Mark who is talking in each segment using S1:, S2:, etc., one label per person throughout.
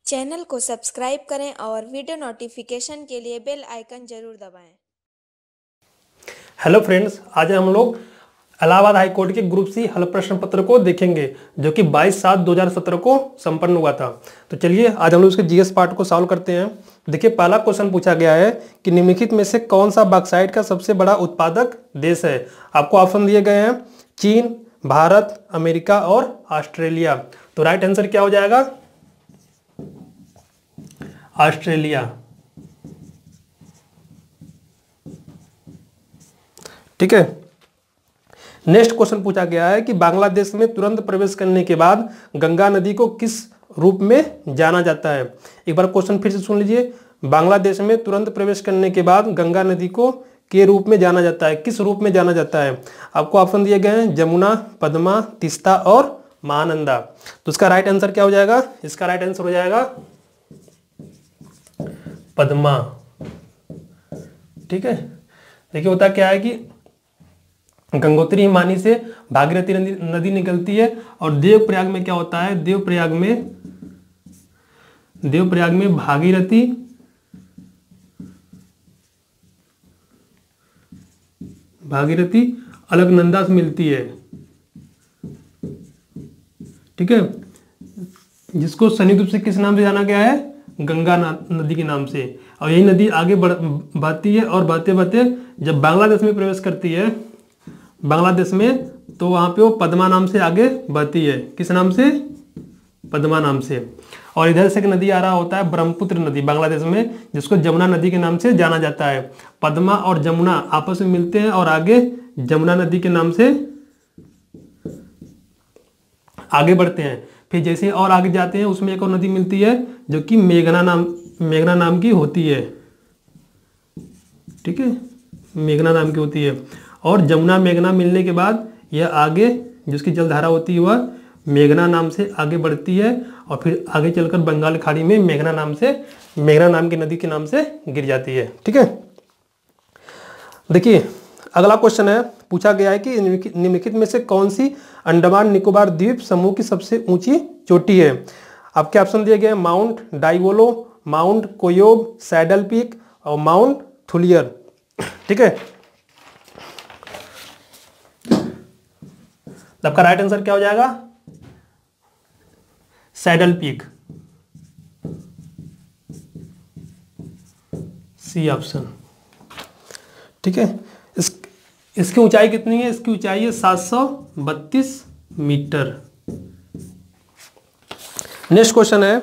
S1: Channel को subscribe करें और वीडियो नोटिफिकेशन के लिए बेल आइकन जरूर दबाएं।
S2: हेलो फ्रेंड्स, आज हम लोग इलाहाबाद हाई कोर्ट के ग्रुप सी हल प्रश्न पत्र को देखेंगे जो कि 22/7/2017 को संपन्न हुआ था। तो चलिए आज हम लोग उसके जीएस पार्ट को सॉल्व करते हैं। देखिए, पहला क्वेश्चन पूछा गया है कि निम्नलिखित में से कौन सा बॉक्साइट का सबसे बड़ा उत्पादक देश है। आपको ऑप्शन दिए गए हैं चीन, भारत, अमेरिका और ऑस्ट्रेलिया। तो राइट आंसर क्या हो जाएगा? ऑस्ट्रेलिया। ठीक है। नेक्स्ट क्वेश्चन पूछा गया है कि बांग्लादेश में तुरंत प्रवेश करने के बाद गंगा नदी को किस रूप में जाना जाता है। एक बार क्वेश्चन फिर से सुन लीजिए। बांग्लादेश में तुरंत प्रवेश करने के बाद गंगा नदी को के रूप में जाना जाता है, किस रूप में जाना जाता है? आपको ऑप्शन दिए गए हैं जमुना, पद्मा, तीस्ता और महानंदा। तो इसका राइट आंसर क्या हो जाएगा? इसका राइट आंसर हो जाएगा पद्मा। ठीक है। देखिए, होता क्या है कि गंगोत्री हिमानी से भागीरथी नदी निकलती है और देवप्रयाग में क्या होता है? देवप्रयाग में भागीरथी अलकनंदा से मिलती है। ठीक है, जिसको संयुक्त रूप से किस नाम से जाना गया है? गंगा नदी के नाम से। और यही नदी आगे बढ़ती है और बढ़ते बढ़ते जब बांग्लादेश में प्रवेश करती है बांग्लादेश में, तो वहाँ पे वो पद्मा नाम से आगे बढ़ती है। किस नाम से? पद्मा नाम से। और इधर से एक नदी आ रहा होता है ब्रह्मपुत्र नदी बांग्लादेश में, जिसको जमुना नदी के नाम से जाना जाता है। पद्मा और जमुना आपस में मिलते हैं और आगे जमुना नदी के नाम से आगे बढ़ते हैं। फिर जैसे और आगे जाते हैं उसमें एक और नदी मिलती है जो कि मेघना नाम की होती है। ठीक है, मेघना नाम की होती है। और जमुना मेघना मिलने के बाद यह आगे जिसकी जलधारा होती है वह मेघना नाम से आगे बढ़ती है और फिर आगे चलकर बंगाल खाड़ी में मेघना नाम की नदी के नाम से गिर जाती है। ठीक है। देखिए, अगला क्वेश्चन है, पूछा गया है कि निम्नलिखित में से कौन सी अंडमान निकोबार द्वीप समूह की सबसे ऊंची चोटी है। आपके ऑप्शन दिए गए हैं Mount Diavolo, Mount Koyob, Saddle Peak और माउंट थुलियर। ठीक है। आपका राइट आंसर क्या हो जाएगा? Saddle Peak, C option. ठीक है। इसकी ऊंचाई कितनी है? इसकी ऊंचाई है 732 मीटर। नेक्स्ट क्वेश्चन है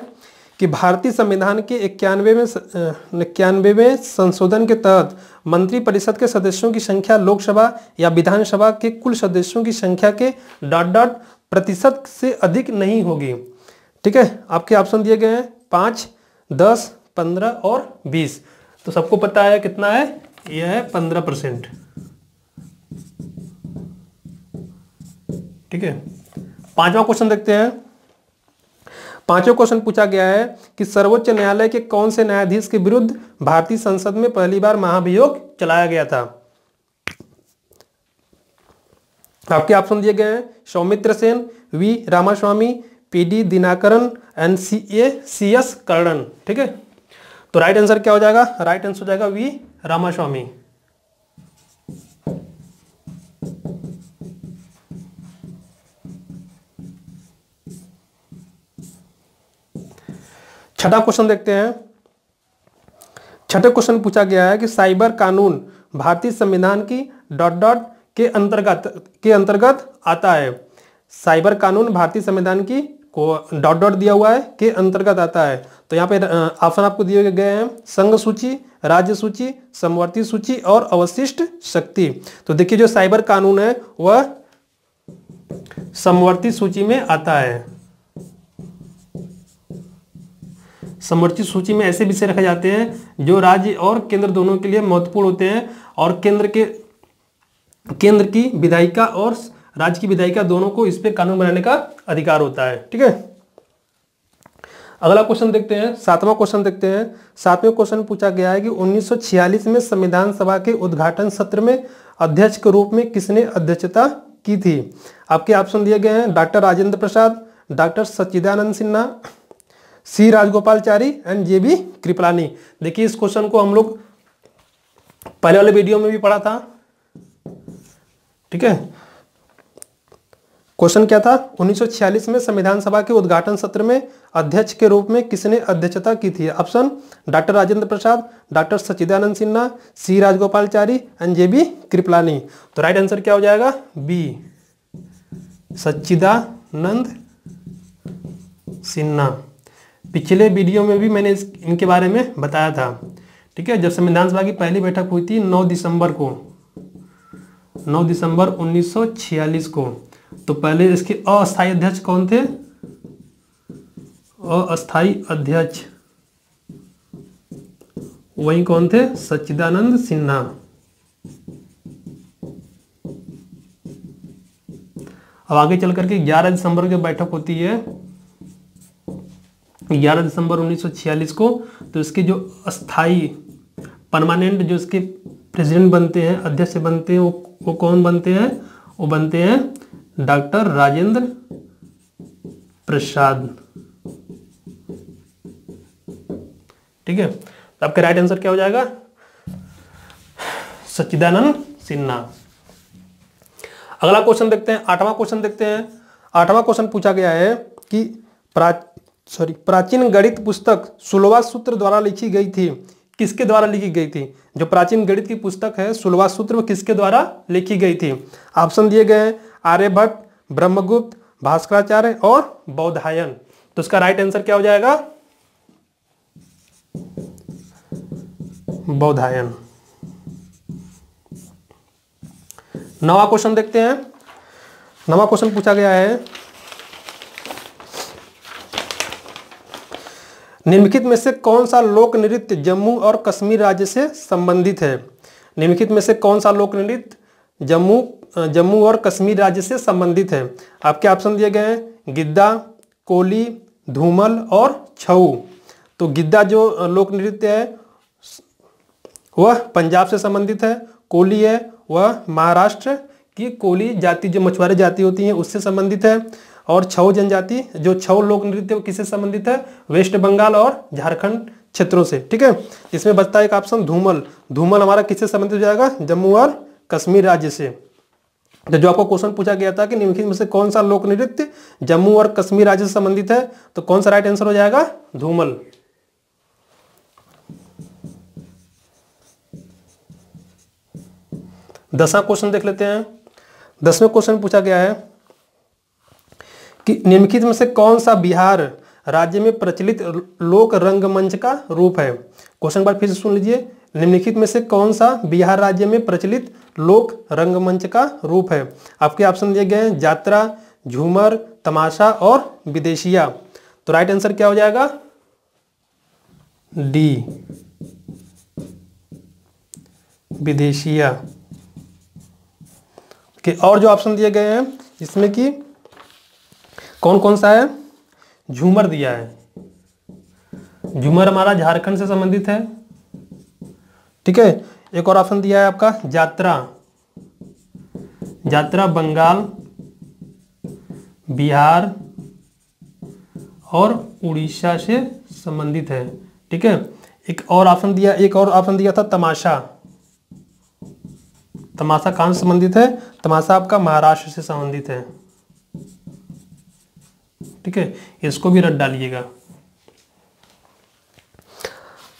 S2: कि भारतीय संविधान के 91वें संशोधन के तहत मंत्रिपरिषद के सदस्यों की संख्या लोकसभा या विधानसभा के कुल सदस्यों की संख्या के ... प्रतिशत से अधिक नहीं होगी। ठीक है। आपके ऑप्शन दिए गए हैं 5, 10, 15 और 20। तो सबको पता है कितना है? यह है 15%। ठीक है। पांचवा क्वेश्चन देखते हैं। पांचवा क्वेश्चन पूछा गया है कि सर्वोच्च न्यायालय के कौन से न्यायाधीश के विरुद्ध भारतीय संसद में पहली बार महाभियोग चलाया गया था। आपके ऑप्शन दिए गए हैं Saumitra Sen, V Ramaswamy, PD Dinakaran and CS Karnan. ठीक है। तो राइट आंसर क्या हो जाएगा? राइट आंसर हो जाएगा वी रामास्वामी। छठा क्वेश्चन देखते हैं। छठे क्वेश्चन पूछा गया है कि साइबर कानून भारतीय संविधान की ... के अंतर्गत आता है। साइबर कानून भारतीय संविधान की को ... दिया हुआ है के अंतर्गत आता है। तो यहाँ पे ऑप्शन आपको दिए गए हैं संघ सूची, राज्य सूची, समवर्ती सूची और अवशिष्ट शक्ति। तो देखिए, जो साइबर कानून है वह समवर्ती सूची में आता है। समवर्ती सूची में ऐसे विषय रखे जाते हैं जो राज्य और केंद्र दोनों के लिए महत्वपूर्ण होते हैं और केंद्र की विधायिका और राज्य की विधायिका दोनों को इस पे कानून बनाने का अधिकार होता है। ठीक है। अगला क्वेश्चन देखते हैं। सातवां क्वेश्चन देखते हैं। सातवें क्वेश्चन पूछा गया है कि 1946 में संविधान सभा के उद्घाटन सत्र में अध्यक्ष के रूप में किसने अध्यक्षता की थी। आपके ऑप्शन दिए गए हैं doctor Rajendra Prasad, doctor Sachchidanand Sinha, C Rajagopalachari and J B Kripalani. देखिए इस क्वेश्चन को हम लोग पहले वाले वीडियो में भी पढ़ा था, ठीक है। क्वेश्चन क्या था, 1946 में संविधान सभा के उद्घाटन सत्र में अध्यक्ष के रूप में किसने अध्यक्षता की थी? Option doctor Rajendra Prasad, doctor Sachchidanand Sinha, C Rajagopalachari and J B Kripalani. तो राइट आंसर क्या हो जाएगा? बी, सच्चिदानंद सिन्हा। पिछले वीडियो में भी मैंने इनके बारे में बताया था, ठीक है। जब संविधान सभा की पहली बैठक हुई थी 9 दिसंबर को, 9 दिसंबर 1946 को, तो पहले इसके अस्थायी अध्यक्ष कौन थे? अस्थायी अध्यक्ष वही कौन थे? सच्चिदानंद सिन्हा। अब आगे चल करके 11 दिसंबर की बैठक होती है, 11 दिसंबर 1946 को, तो इसके जो अस्थाई परमानेंट जो इसके प्रेसिडेंट बनते हैं, अध्यक्ष बनते हैं, वो कौन बनते हैं? वो बनते हैं डॉक्टर राजेंद्र प्रसाद, ठीक है। तो आपका राइट आंसर क्या हो जाएगा? सच्चिदानंद सिन्हा। अगला क्वेश्चन देखते हैं, 8वां क्वेश्चन देखते हैं। 8वां क्वेश्चन पूछा गया है कि प्राचीन गणित पुस्तक 16वां सूत्र द्वारा लिखी गई थी, किसके द्वारा लिखी गई थी? जो प्राचीन गणित की पुस्तक है 16वां सूत्र, वो किसके द्वारा लिखी गई थी? ऑप्शन दिए गए हैं आर्यभट्ट, ब्रह्मगुप्त, भास्कराचार्य और बौधायन। तो इसका राइट आंसर क्या हो जाएगा? बौधायन। 9वां क्वेश्चन देखते हैं। 9वां क्वेश्चन पूछा गया है, निम्नलिखित में से कौन सा लोक नृत्य जम्मू और कश्मीर राज्य से संबंधित है? निम्नलिखित में से कौन सा लोक नृत्य जम्मू और कश्मीर राज्य से संबंधित है? आपके ऑप्शन दिए गए हैं गिद्दा, कोली, धूमल और छऊ। तो गिद्दा जो लोक नृत्य है वह पंजाब से संबंधित है, कोली है वह महाराष्ट्र की कोली जाति जो मछुआरे जाति होती हैं उससे संबंधित है, और छऊ जनजाति जो छऊ लोक नृत्य किससे संबंधित है? वेस्ट बंगाल और झारखंड क्षेत्रों से, ठीक है। इसमें बचता है एक ऑप्शन धूमल। धूमल हमारा किससे संबंधित हो जाएगा? जम्मू और कश्मीर राज्य से। तो जो आपको क्वेश्चन पूछा गया था कि निम्नलिखित में से कौन सा लोक नृत्य जम्मू और कश्मीर राज्य से संबंधित है, तो कौन सा राइट आंसर हो जाएगा? धूमल। दसवां क्वेश्चन देख लेते हैं। 10वें क्वेश्चन पूछा गया है कि निम्नलिखित में से कौन सा बिहार राज्य में प्रचलित लोक रंगमंच का रूप है? क्वेश्चन बार फिर से सुन लीजिए, निम्नलिखित में से कौन सा बिहार राज्य में प्रचलित लोक रंगमंच का रूप है? आपके ऑप्शन दिए गए हैं जात्रा, झूमर, तमाशा और विदेशिया। तो राइट आंसर क्या हो जाएगा? डी, विदेशिया के। और जो ऑप्शन दिए गए हैं इसमें कि कौन कौन सा है? झूमर दिया है, झूमर हमारा झारखंड से संबंधित है, ठीक है। एक और ऑप्शन दिया है आपका जात्रा, जात्रा बंगाल, बिहार और उड़ीसा से संबंधित है, ठीक है। एक और ऑप्शन दिया था तमाशा। तमाशा कहाँ से संबंधित है? तमाशा आपका महाराष्ट्र से संबंधित है, ठीक है। इसको भी रट डालिएगा।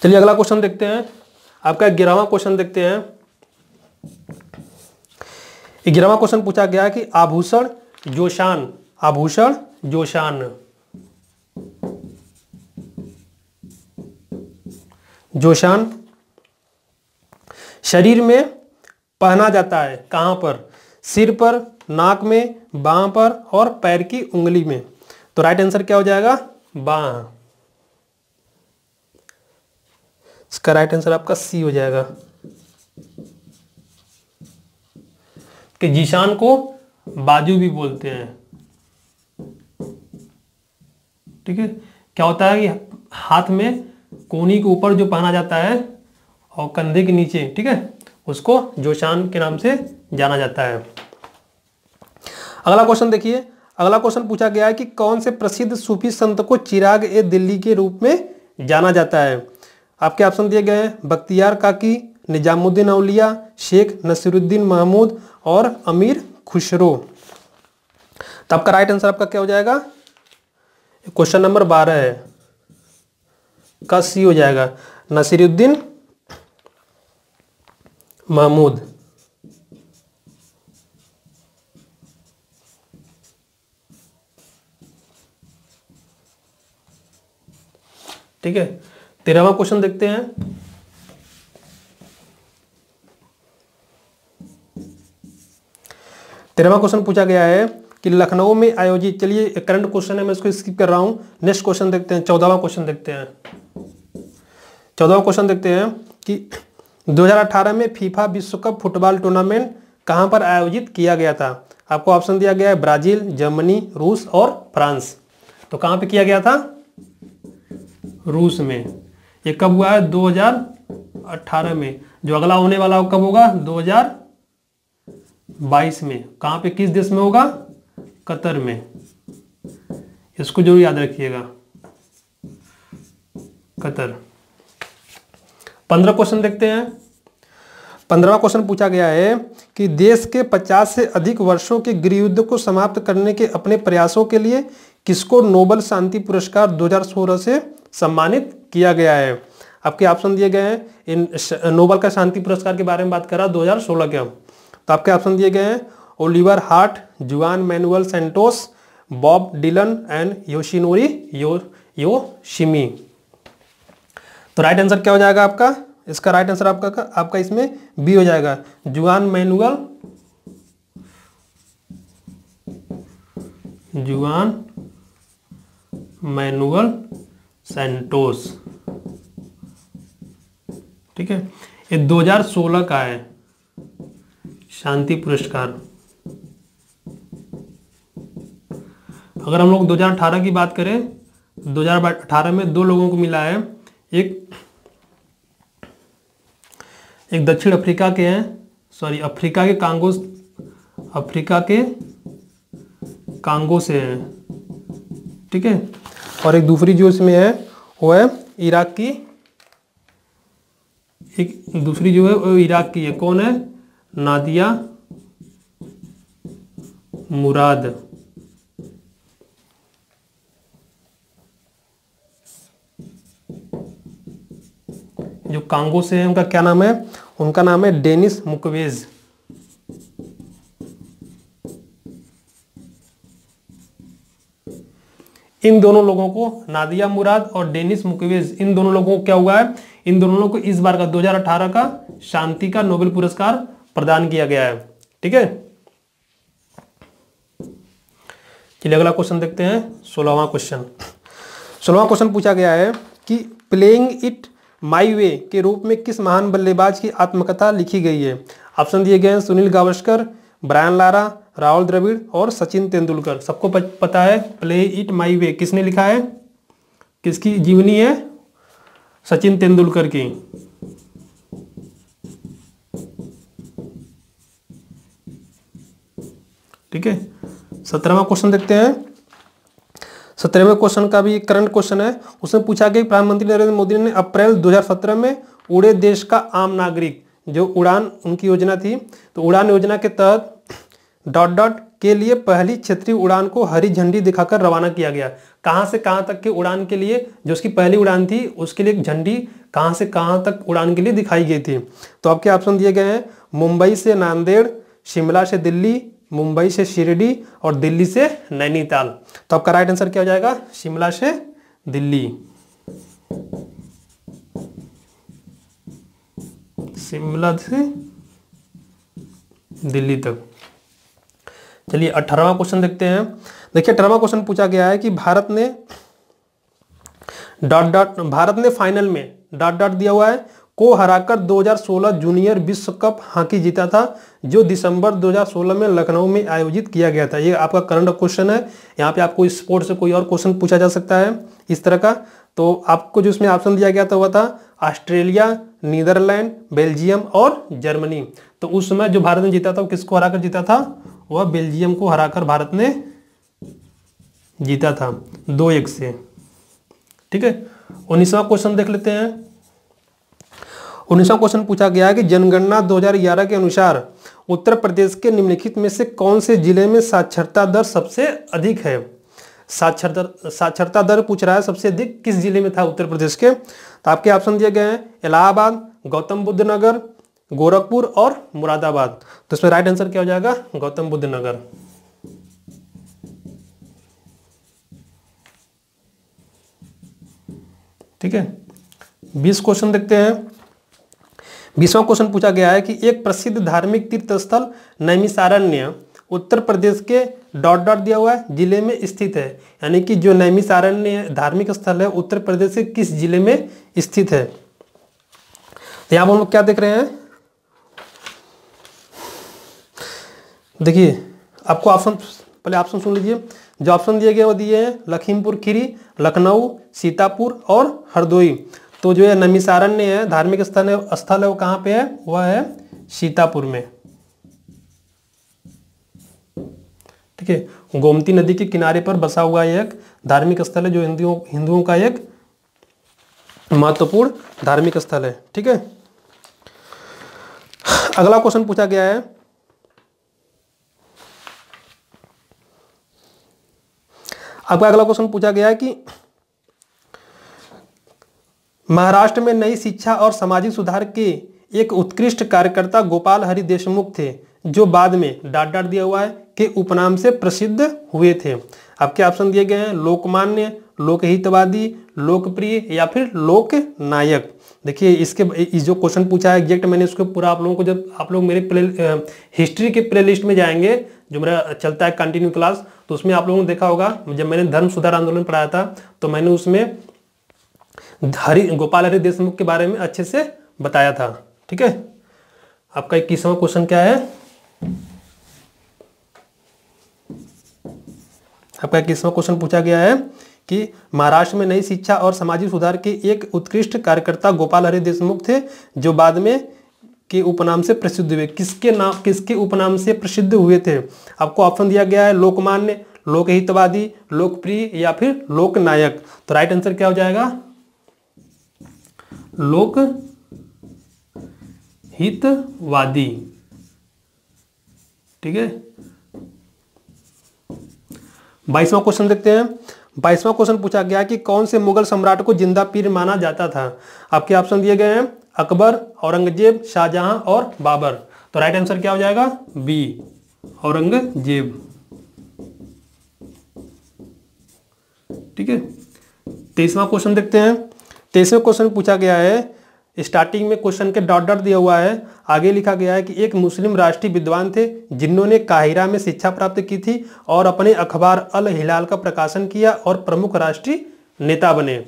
S2: चलिए अगला क्वेश्चन देखते हैं। आपका 11वां क्वेश्चन देखते हैं। 11वां क्वेश्चन पूछा गया कि आभूषण जोशान, आभूषण जोशान, जोशान शरीर में पहना जाता है कहां पर? सिर पर, नाक में, बांह पर और पैर की उंगली में। तो राइट आंसर क्या हो जाएगा? बांह। इसका राइट आंसर आपका सी हो जाएगा कि जीशान को बाजू भी बोलते हैं, ठीक है। क्या होता है कि हाथ में कोहनी के ऊपर जो पहना जाता है और कंधे के नीचे, ठीक है, उसको जोशान के नाम से जाना जाता है। अगला क्वेश्चन देखिए, अगला क्वेश्चन पूछा गया है कि कौन से प्रसिद्ध सूफी संत को चिराग ए दिल्ली के रूप में जाना जाता है। आपके ऑप्शन दिए गए हैं बख्तियार काकी, निजामुद्दीन औलिया, शेख नसीरुद्दीन महमूद और अमीर खुसरो। तो आपका राइट आंसर आपका क्या हो जाएगा, क्वेश्चन नंबर 12 है का सी हो जाएगा, नसीरुद्दीन महमूद। ठीक है, 13वां क्वेश्चन देखते हैं। तेरहवां क्वेश्चन पूछा गया है कि लखनऊ में आयोजित, चलिए करंट क्वेश्चन है मैं इसको स्किप कर रहा हूं, नेक्स्ट क्वेश्चन देखते हैं। 14वां क्वेश्चन देखते हैं। 14वां क्वेश्चन देखते हैं कि 2018 में फीफा विश्व कप फुटबॉल टूर्नामेंट कहां पर आयोजित किया गया था। आपको ऑप्शन दिया गया है ब्राजील, जर्मनी, रूस और फ्रांस। तो कहां पे किया गया था, रूस में। ये कब हुआ है, 2018 में। जो अगला होने वाला कब होगा, 2022 में। कहां पे, किस देश में होगा, कतर में। इसको जरूर याद रखिएगा, कतर। 15 क्वेश्चन देखते हैं। 15वां क्वेश्चन पूछा गया है कि देश के 50 से अधिक वर्षों के गृहयुद्ध को समाप्त करने के अपने प्रयासों के लिए किसको नोबेल शांति पुरस्कार 2016 से सम्मानित किया गया है। आपके ऑप्शन दिए गए हैं, इन नोबेल का शांति पुरस्कार के बारे में बात करा 2016 के। तो आपके ऑप्शन दिए गए हैं Oliver Hart, Juan Manuel Santos, Bob Dylan and Yoshinori Yoshimi. तो राइट आंसर क्या हो जाएगा आपका, इसका राइट आंसर आपका इसमें बी हो जाएगा, जुआन मैनुअल सेंटोस। ठीक है, ये 2016 का है शांति पुरस्कार। अगर हम लोग 2018 की बात करें, 2018 में 2 लोगों को मिला है। एक दक्षिण अफ्रीका के हैं, सॉरी अफ्रीका के कांगो से हैं। ठीक है, और एक दूसरी जो इसमें है वो है इराक की, एक दूसरी जो है वो इराक की है। कौन है, नादिया मुराद। जो कांगो से है उनका क्या नाम है, उनका नाम है डेनिस मुक्वेज। इन दोनों लोगों को, नादिया मुराद और डेनिस मुक्वेज, इन दोनों लोगों को क्या हुआ है, इन दोनों लोगों को इस बार का 2018 का शांति का नोबेल पुरस्कार प्रदान किया गया है। ठीक है, चलिए अगला क्वेश्चन देखते हैं। 16वां क्वेश्चन पूछा गया है कि प्लेइंग इट माई वे के रूप में किस महान बल्लेबाज की आत्मकथा लिखी गई है। ऑप्शन दिए गए हैं सुनील गावस्कर, ब्रायन लारा, राहुल द्रविड़ और सचिन तेंदुलकर। सबको पता है प्ले इट माई वे किसने लिखा है, किसकी जीवनी है, सचिन तेंदुलकर की। ठीक है, 17वां क्वेश्चन देखते हैं। 17वें क्वेश्चन का भी करंट क्वेश्चन है। उसमें पूछा गया प्रधानमंत्री नरेंद्र मोदी ने अप्रैल 2017 में उड़े देश का आम नागरिक, जो उड़ान उनकी योजना थी, तो उड़ान योजना के तहत ... के लिए पहली क्षेत्रीय उड़ान को हरी झंडी दिखाकर रवाना किया गया। कहां से कहां तक के उड़ान के लिए, जो उसकी पहली उड़ान थी उसके लिए झंडी कहां से कहां तक उड़ान के लिए दिखाई गई थी। तो आपके ऑप्शन दिए गए हैं मुंबई से नांदेड़, शिमला से दिल्ली, मुंबई से शिरडी और दिल्ली से नैनीताल। तो आपका राइट आंसर क्या हो जाएगा, शिमला से दिल्ली। शिमला से दिल्ली तक। चलिए 18वां क्वेश्चन देखते हैं। देखिए 18वां क्वेश्चन पूछा गया है कि भारत ने फाइनल में ... दिया हुआ है को हराकर 2016 जूनियर विश्व कप हॉकी जीता था, जो दिसंबर 2016 में लखनऊ में आयोजित किया गया था। ये आपका करंट क्वेश्चन है। यहाँ पे आपको स्पोर्ट से कोई और क्वेश्चन पूछा जा सकता है इस तरह का। तो आपको जो इसमें ऑप्शन दिया गया था वह था ऑस्ट्रेलिया, नीदरलैंड, बेल्जियम और जर्मनी। तो उस समय जो भारत ने जीता था वो किसको हराकर जीता था, वह बेल्जियम को हराकर भारत ने जीता था 2-1 से। ठीक है, 19वां क्वेश्चन देख लेते हैं। 19वां क्वेश्चन पूछा गया है कि जनगणना 2011 के अनुसार उत्तर प्रदेश के निम्नलिखित में से कौन से जिले में साक्षरता दर सबसे अधिक है। साक्षरता दर पूछ रहा है सबसे अधिक किस जिले में था उत्तर प्रदेश के। तो आपके ऑप्शन दिए गए हैं इलाहाबाद, गौतम बुद्ध नगर, गोरखपुर और मुरादाबाद। तो इसमें राइट आंसर क्या हो जाएगा, गौतम बुद्ध नगर। ठीक है, 20 क्वेश्चन देखते हैं। 20वां क्वेश्चन पूछा गया है कि एक प्रसिद्ध धार्मिक तीर्थ स्थल नैमिषारण्य उत्तर प्रदेश के डॉट डॉट दिया हुआ है जिले में स्थित है। यानी कि जो नैमिषारण्य धार्मिक स्थल है उत्तर प्रदेश के किस जिले में स्थित है। तो यहाँ पर हम लोग क्या देख रहे हैं, देखिए आपको ऑप्शन, पहले ऑप्शन सुन लीजिए। जो ऑप्शन दिए गए वो दिए हैं लखीमपुर खीरी, लखनऊ, सीतापुर और हरदोई। तो जो है नैमिषारण्य है धार्मिक स्थल है वो कहाँ पे है, वह है सीतापुर में। ठीक है, गोमती नदी के किनारे पर बसा हुआ एक धार्मिक स्थल है जो हिंदुओं का एक महत्वपूर्ण धार्मिक स्थल है। ठीक है, अगला क्वेश्चन पूछा गया है, आपका अगला क्वेश्चन पूछा गया है कि महाराष्ट्र में नई शिक्षा और सामाजिक सुधार के एक उत्कृष्ट कार्यकर्ता गोपाल हरि देशमुख थे जो बाद में डॉट डॉट दिया हुआ है के उपनाम से प्रसिद्ध हुए थे। आपके ऑप्शन दिए गए हैं लोकमान्य, लोकहितवादी, लोकप्रिय या फिर लोक नायक। देखिए इसके इस जो क्वेश्चन पूछा है एग्जैक्ट मैंने इसको पूरा आप लोगों को, जब आप लोग मेरे हिस्ट्री के प्ले लिस्ट में जाएंगे जो मेरा चलता है कंटिन्यू क्लास, तो उसमें आप लोगों ने देखा होगा जब मैंने धर्म सुधार आंदोलन पढ़ाया था तो मैंने उसमें गोपाल हरि देशमुख के बारे में अच्छे से बताया था। ठीक है, आपका 21वां क्वेश्चन क्या है, आपका 21वां क्वेश्चन पूछा गया है कि महाराष्ट्र में नई शिक्षा और सामाजिक सुधार के एक उत्कृष्ट कार्यकर्ता गोपाल हरि देशमुख थे जो बाद में के उपनाम से प्रसिद्ध हुए। किसके उपनाम से प्रसिद्ध हुए थे। आपको ऑप्शन दिया गया है लोकमान्य, लोकहितवादी, लोकप्रिय या फिर लोकनायक। तो राइट आंसर क्या हो जाएगा, लोक हितवादी। ठीक है, 22वां क्वेश्चन देखते हैं। 22वां क्वेश्चन पूछा गया कि कौन से मुगल सम्राट को जिंदा पीर माना जाता था। आपके ऑप्शन दिए गए हैं अकबर, औरंगजेब, शाहजहां और बाबर। तो राइट आंसर क्या हो जाएगा, बी औरंगजेब। ठीक है, 23वां क्वेश्चन देखते हैं। 23वें क्वेश्चन पूछा गया है, स्टार्टिंग में क्वेश्चन के डॉट डॉट दिया हुआ है, आगे लिखा गया है कि एक मुस्लिम राष्ट्रीय विद्वान थे जिन्होंने काहिरा में शिक्षा प्राप्त की थी और अपने अखबार अल हिलाल का प्रकाशन किया और प्रमुख राष्ट्रीय नेता बने।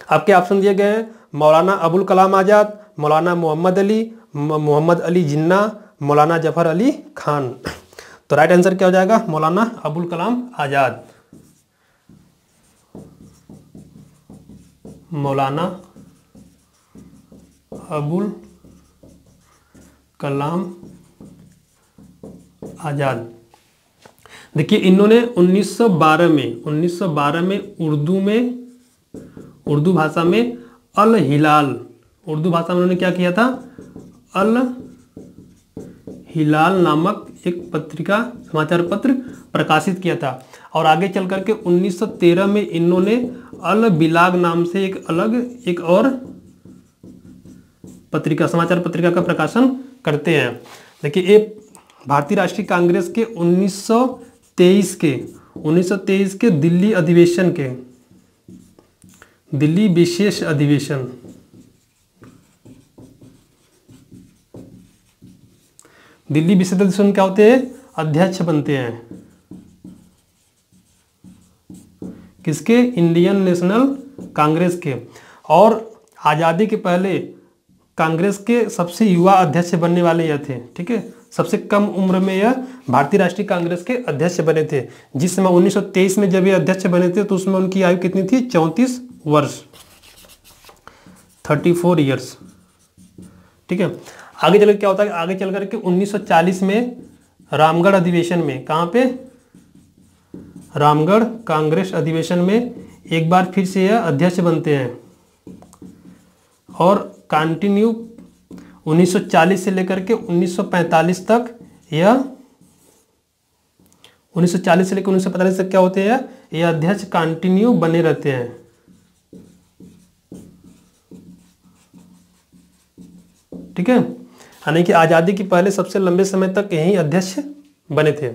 S2: आपके ऑप्शन दिए गए हैं मौलाना अबुल कलाम आज़ाद, मौलाना मोहम्मद अली, मोहम्मद अली जिन्ना, मौलाना जफर अली खान। तो राइट आंसर क्या हो जाएगा, मौलाना अबुल कलाम आज़ाद। मौलाना अबुल कलाम आज़ाद। देखिए इन्होंने 1912 में उर्दू भाषा में अल हिलाल, उर्दू भाषा में उन्होंने क्या किया था, अल हिलाल नामक एक पत्रिका, समाचार पत्र प्रकाशित किया था। और आगे चल करके 1913 में इन्होंने अल बिलाग नाम से एक और पत्रिका, समाचार पत्रिका का प्रकाशन करते हैं। देखिए ये भारतीय राष्ट्रीय कांग्रेस के 1923 के दिल्ली अधिवेशन के, दिल्ली विशेष अधिवेशन, दिल्ली विशेष अधिवेशन क्या होते हैं, अध्यक्ष बनते हैं। किसके, इंडियन नेशनल कांग्रेस के। और आज़ादी के पहले कांग्रेस के सबसे युवा अध्यक्ष बनने वाले यह थे। ठीक है, सबसे कम उम्र में यह भारतीय राष्ट्रीय कांग्रेस के अध्यक्ष बने थे। जिस समय 1923 में जब ये अध्यक्ष बने थे तो उसमें उनकी आयु कितनी थी, 34 वर्ष, 34 ईयर्स। ठीक है, आगे चलकर क्या होता है, आगे चल करके 1940 में रामगढ़ अधिवेशन में, कहाँ पे, रामगढ़ कांग्रेस अधिवेशन में एक बार फिर से यह अध्यक्ष बनते हैं और कंटिन्यू 1940 से लेकर के 1945 तक यह 1940 से लेकर 1945 तक क्या होते हैं, ये अध्यक्ष कंटिन्यू बने रहते हैं। ठीक है, यानी कि आज़ादी की पहले सबसे लंबे समय तक यही अध्यक्ष बने थे।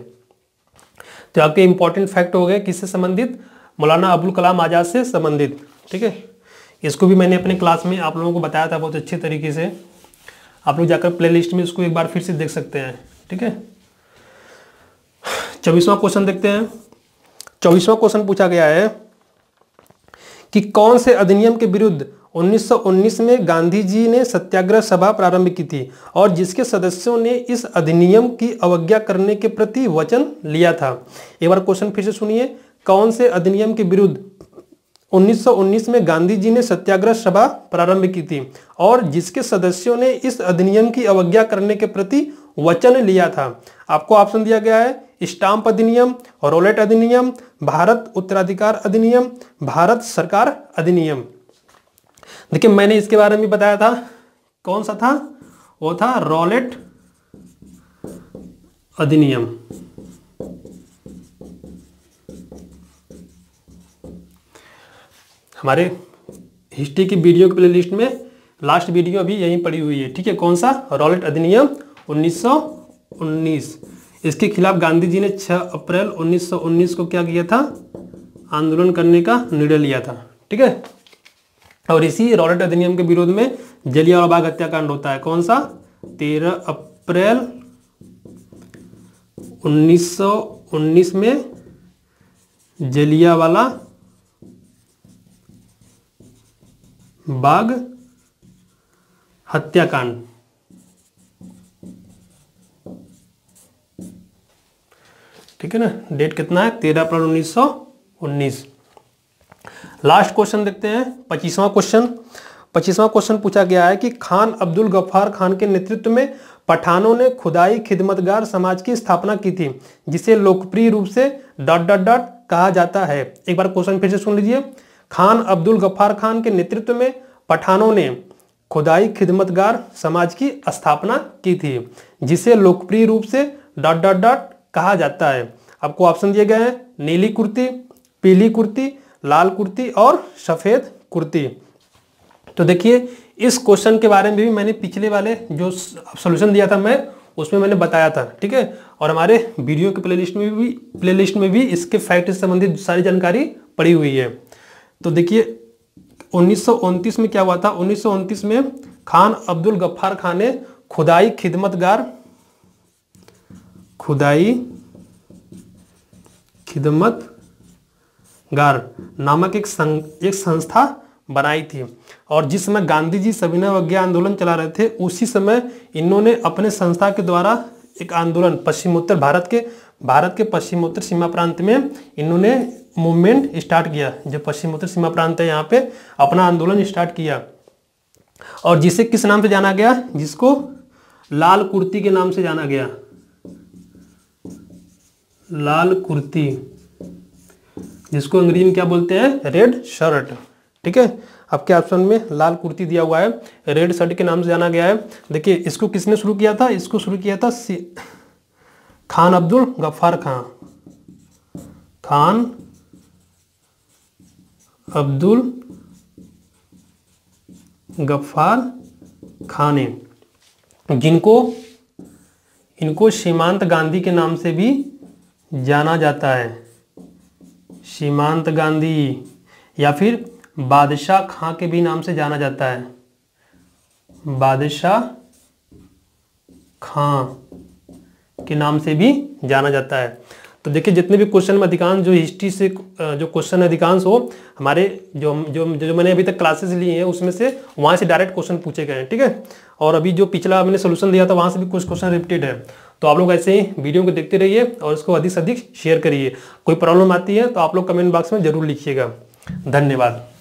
S2: तो आपके इंपॉर्टेंट फैक्ट हो गए किससे संबंधित, मौलाना अबुल कलाम आज़ाद से संबंधित। ठीक है, इसको भी मैंने अपने क्लास में आप लोगों को बताया था बहुत अच्छे तरीके से, आप लोग जाकर प्लेलिस्ट में इसको एक बार फिर से देख सकते हैं। ठीक है, 24वां क्वेश्चन देखते हैं। 24वां क्वेश्चन पूछा गया है कि कौन से अधिनियम के विरुद्ध 1919 में गांधी जी ने सत्याग्रह सभा प्रारंभ की थी और जिसके सदस्यों ने इस अधिनियम की अवज्ञा करने के प्रति वचन लिया था। एक बार क्वेश्चन फिर से सुनिए, कौन से अधिनियम के विरुद्ध 1919 में गांधी जी ने सत्याग्रह सभा प्रारंभ की थी और जिसके सदस्यों ने इस अधिनियम की अवज्ञा करने के प्रति वचन लिया था। आपको ऑप्शन दिया गया है स्टाम्प अधिनियम, रोलेट अधिनियम, भारत उत्तराधिकार अधिनियम, भारत सरकार अधिनियम। देखिए मैंने इसके बारे में बताया था, कौन सा था, वो था रोलेट अधिनियम। हमारे हिस्ट्री की वीडियो की प्लेलिस्ट में लास्ट वीडियो अभी यहीं पड़ी हुई है। ठीक है, कौन सा, रोलेट अधिनियम 1919। इसके खिलाफ गांधी जी ने 6 अप्रैल 1919 को क्या किया था, आंदोलन करने का निर्णय लिया था। ठीक है, और इसी रोलेट अधिनियम के विरोध में जलियांवाला बाग हत्याकांड होता है। कौन सा, 13 अप्रैल 1919 में जलियांवाला बाग हत्याकांड। ठीक है ना, डेट कितना है, 13 अप्रैल 1919। लास्ट क्वेश्चन देखते हैं, 25वां क्वेश्चन। 25वां क्वेश्चन पूछा गया है कि खान अब्दुल गफ्फार खान के नेतृत्व में पठानों ने खुदाई खिदमतगार समाज की स्थापना की थी जिसे लोकप्रिय रूप से ... कहा जाता है। एक बार क्वेश्चन फिर से सुन लीजिए, खान अब्दुल गफ्फार खान के नेतृत्व में पठानों ने खुदाई खिदमतगार समाज की स्थापना की थी जिसे लोकप्रिय रूप से ... कहा जाता है। आपको ऑप्शन दिए गए हैं नीली कुर्ती, पीली कुर्ती, लाल कुर्ती और सफेद कुर्ती। तो देखिए इस क्वेश्चन के बारे में भी मैंने पिछले वाले जो सॉल्यूशन दिया था मैं उसमें मैंने बताया था। ठीक है, और हमारे वीडियो के प्लेलिस्ट में भी इसके फैक्ट से संबंधित सारी जानकारी पड़ी हुई है। तो देखिए 1929 में क्या हुआ था, 1929 में खान अब्दुल गफ्फार खान ने खुदाई खिदमतगार नामक एक संस्था बनाई थी और जिस समय गांधी जी सविनय अवज्ञा आंदोलन चला रहे थे उसी समय इन्होंने अपने संस्था के द्वारा एक आंदोलन पश्चिमोत्तर भारत के पश्चिमोत्तर सीमा प्रांत में इन्होंने मूवमेंट स्टार्ट किया। जो पश्चिमोत्तर सीमा प्रांत है यहाँ पे अपना आंदोलन स्टार्ट किया और जिसे किस नाम से जाना गया, जिसको लाल कुर्ती के नाम से जाना गया, लाल कुर्ती, जिसको अंग्रेजी में क्या बोलते हैं, रेड शर्ट। ठीक है, आपके ऑप्शन में लाल कुर्ती दिया हुआ है, रेड शर्ट के नाम से जाना गया है। देखिए इसको किसने शुरू किया था, इसको शुरू किया था खान अब्दुल गफ्फार खान अब्दुल गफ्फार खान ने, इनको सीमांत गांधी के नाम से भी जाना जाता है, सीमांत गांधी, या फिर बादशाह खां के भी नाम से जाना जाता है, बादशाह खां के नाम से भी जाना जाता है। तो देखिए जितने भी क्वेश्चन में अधिकांश जो हिस्ट्री से जो क्वेश्चन अधिकांश हो हमारे जो मैंने अभी तक क्लासेस लिए हैं उसमें से वहाँ से डायरेक्ट क्वेश्चन पूछे गए हैं। ठीक है, और अभी जो पिछला मैंने सोल्यूशन दिया था वहाँ से भी कुछ क्वेश्चन रिपीटेड है। तो आप लोग ऐसे ही वीडियो को देखते रहिए और इसको अधिक से अधिक शेयर करिए। कोई प्रॉब्लम आती है तो आप लोग कमेंट बॉक्स में जरूर लिखिएगा। धन्यवाद।